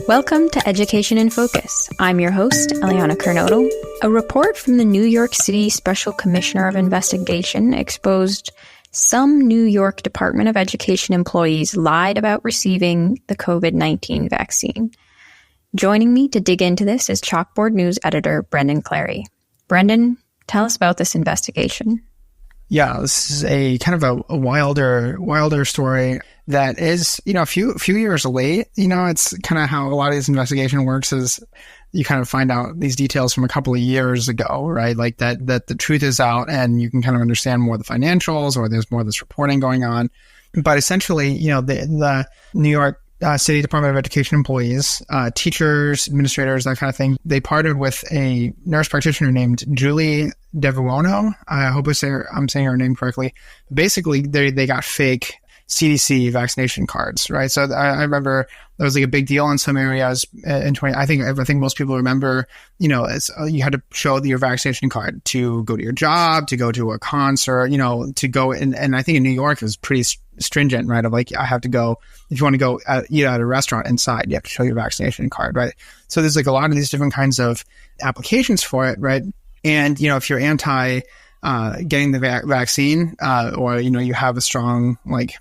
Welcome to Education in Focus. I'm your host, Eliana Carnotto. A report from the New York City Special Commissioner of Investigation exposed some New York Department of Education employees lied about receiving the COVID-19 vaccine. Joining me to dig into this is Chalkboard News editor Brendan Clary. Brendan, tell us about this investigation. Yeah, this is a kind of a wilder story that is, a few years late. It's kind of how a lot of this investigation works is you kind of find out these details from a couple of years ago, right? Like that the truth is out and you can kind of understand more of the financials or there's more of this reporting going on. But essentially, the New York City Department of Education employees, teachers, administrators, that kind of thing, they partnered with a nurse practitioner named Julie DeVuono. I hope I'm saying her name correctly. Basically, they got fake CDC vaccination cards, right? So I remember that was like a big deal in some areas in I think most people remember, you had to show your vaccination card to go to your job, to go to a concert, to go and I think in New York it was pretty stringent, right? Of like, I have to go, if you want to go eat at a restaurant inside, you have to show your vaccination card, right? So there's like a lot of these different kinds of applications for it, right? And, if you're anti getting the vaccine or, you have a strong like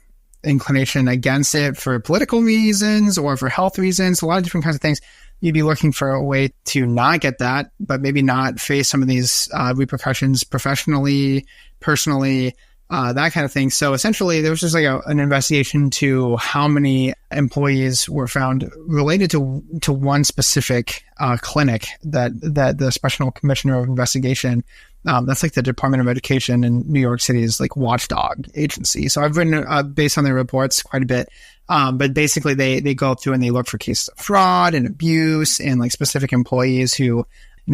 inclination against it for political reasons or for health reasons, a lot of different kinds of things, you'd be looking for a way to not get that, but maybe not face some of these repercussions professionally, personally, that kind of thing. So essentially, there was just like an investigation to how many employees were found related to one specific clinic that the Special Commissioner of Investigation, that's like the Department of Education in New York City's like watchdog agency. So I've written based on their reports quite a bit. But basically, they go through and they look for cases of fraud and abuse and like specific employees who,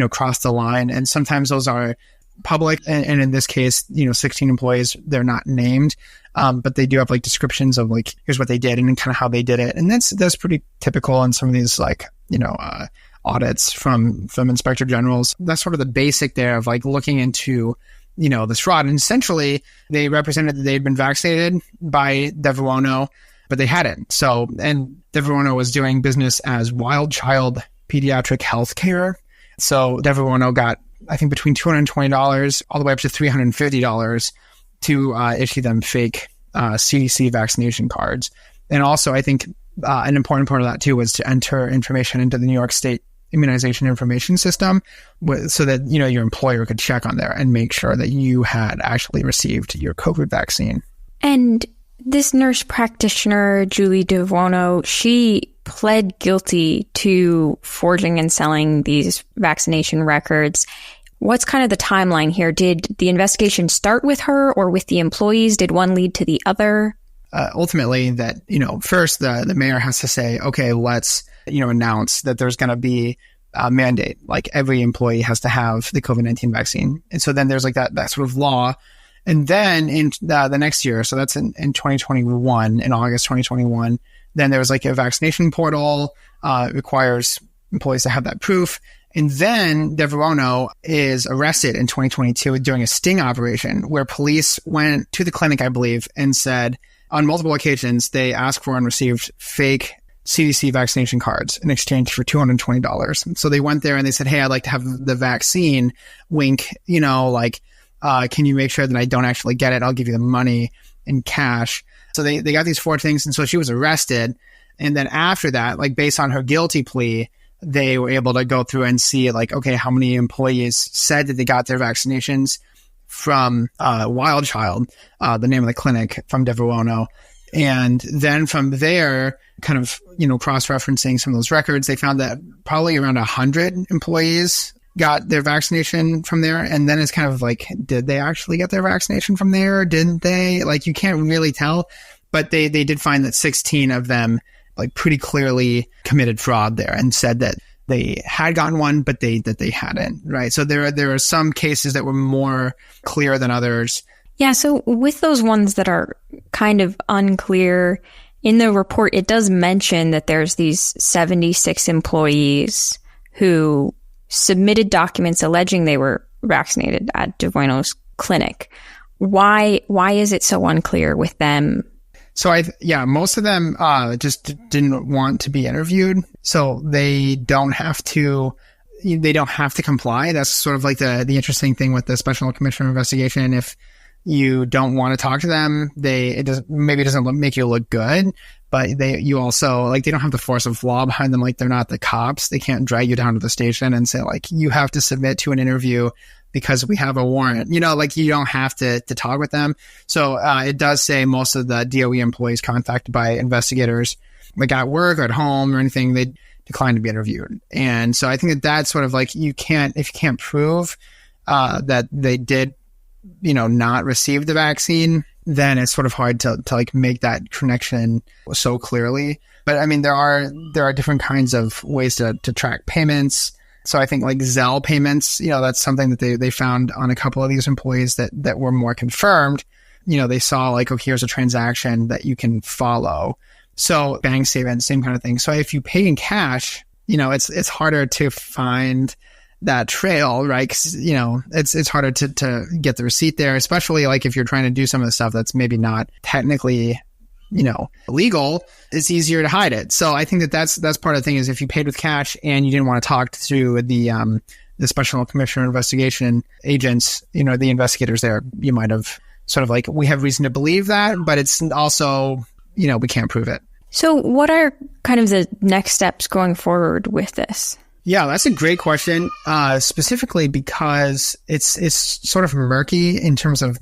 cross the line. And sometimes those are public, and in this case, 16 employees, they're not named, but they do have like descriptions of like, here's what they did and kind of how they did it. And that's pretty typical in some of these like, audits from inspector generals. That's sort of the basic there of like looking into, this fraud. And essentially they represented that they'd been vaccinated by DeVuono, but they hadn't. So, and DeVuono was doing business as Wild Child Pediatric Healthcare. So DeVuono got, I think, between $220 all the way up to $350 to issue them fake CDC vaccination cards. And also, I think an important part of that too was to enter information into the New York State Immunization Information System so that, your employer could check on there and make sure that you had actually received your COVID vaccine. And this nurse practitioner, Julie DeVuono, she pled guilty to forging and selling these vaccination records. What's kind of the timeline here? Did the investigation start with her or with the employees? Did one lead to the other? Ultimately, that, first the mayor has to say, okay, let's, announce that there's going to be a mandate. Like every employee has to have the COVID-19 vaccine. And so then there's like that sort of law. And then in the next year, so that's in 2021, in August 2021, then there was like a vaccination portal, requires employees to have that proof. And then DeVuono is arrested in 2022 during a sting operation where police went to the clinic, I believe, and said on multiple occasions, they asked for and received fake CDC vaccination cards in exchange for $220. So they went there and they said, hey, I'd like to have the vaccine, wink, can you make sure that I don't actually get it? I'll give you the money in cash. So they got these four things. And so she was arrested. And then after that, like based on her guilty plea, they were able to go through and see like, okay, how many employees said that they got their vaccinations from Wild Child, the name of the clinic, from DeVuono. And then from there, kind of, cross-referencing some of those records, they found that probably around 100 employees got their vaccination from there. And then it's kind of like, did they actually get their vaccination from there? Didn't they? Like, you can't really tell. But they did find that 16 of them like pretty clearly committed fraud there and said that they had gotten one, but that they hadn't, right? So there are some cases that were more clear than others. Yeah, so with those ones that are kind of unclear, in the report, it does mention that there's these 76 employees who submitted documents alleging they were vaccinated at DeVuono's clinic. Why is it so unclear with them? So most of them just didn't want to be interviewed. So they don't have to comply. That's sort of like the interesting thing with the Special Commissioner investigation. If you don't want to talk to them, it doesn't make you look good, but you also, like, they don't have the force of law behind them. Like, they're not the cops. They can't drag you down to the station and say, like, you have to submit to an interview because we have a warrant. Like, you don't have to talk with them. So it does say most of the DOE employees contacted by investigators, like at work or at home or anything, they declined to be interviewed. And so I think that's sort of like, if you can't prove that they did, not receive the vaccine, then it's sort of hard to like make that connection so clearly. But I mean, there are different kinds of ways to track payments. So I think like Zelle payments, that's something that they found on a couple of these employees that were more confirmed. They saw like, okay, here's a transaction that you can follow. So bank statement, same kind of thing. So if you pay in cash, it's harder to find that trail, right? 'Cause, it's harder to get the receipt there, especially like if you're trying to do some of the stuff that's maybe not technically, legal. It's easier to hide it. So I think that's part of the thing is if you paid with cash and you didn't want to talk to the Special Commissioner investigation agents, the investigators there, you might have sort of like, we have reason to believe that, but it's also, we can't prove it. So what are kind of the next steps going forward with this? Yeah, that's a great question, specifically because it's sort of murky in terms of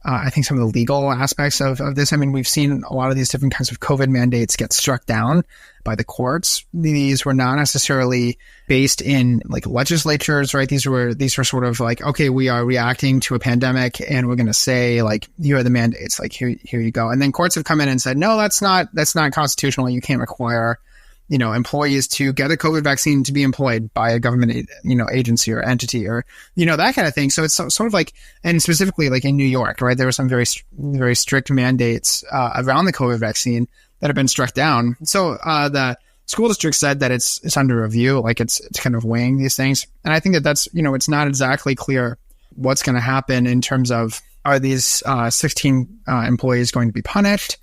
I think some of the legal aspects of this. I mean, we've seen a lot of these different kinds of COVID mandates get struck down by the courts. These were not necessarily based in like legislatures, right? These were sort of like, okay, we are reacting to a pandemic and we're going to say like, here are the mandates, like here you go. And then courts have come in and said, no, that's not constitutional. You can't require employees to get a COVID vaccine to be employed by a government, agency or entity or, that kind of thing. So it's sort of like, and specifically like in New York, right? There were some very, very strict mandates around the COVID vaccine that have been struck down. So the school district said that it's under review, like it's kind of weighing these things. And I think that's, it's not exactly clear what's going to happen in terms of, are these 16 employees going to be punished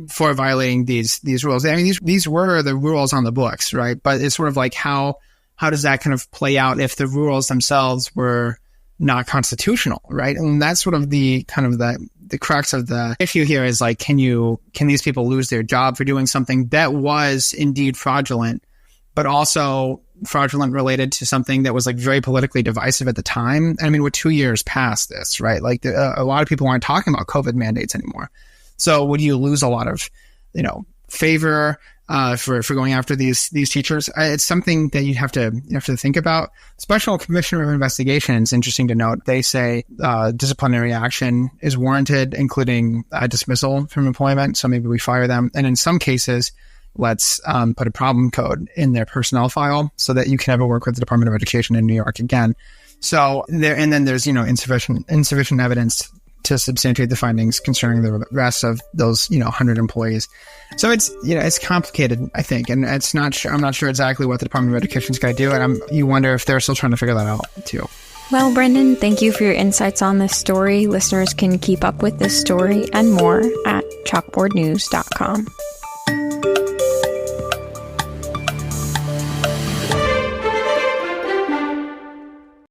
for violating these rules? I mean, these were the rules on the books, right? But it's sort of like how does that kind of play out if the rules themselves were not constitutional, right? And that's sort of the crux of the issue here is like, can these people lose their job for doing something that was indeed fraudulent, but also fraudulent related to something that was like very politically divisive at the time? I mean, we're 2 years past this, right? Like a lot of people aren't talking about COVID mandates anymore. So would you lose a lot of, favor for going after these teachers? It's something that you have to think about. Special Commissioner of Investigation, it's interesting to note, they say disciplinary action is warranted, including dismissal from employment. So maybe we fire them. And in some cases, let's put a problem code in their personnel file so that you can never work with the Department of Education in New York again. So then there's, insufficient evidence to substantiate the findings concerning the rest of those, 100 employees. So it's, it's complicated, I think. And it's not sure, I'm not sure exactly what the Department of Education is going to do. And you wonder if they're still trying to figure that out too. Well, Brendan, thank you for your insights on this story. Listeners can keep up with this story and more at chalkboardnews.com.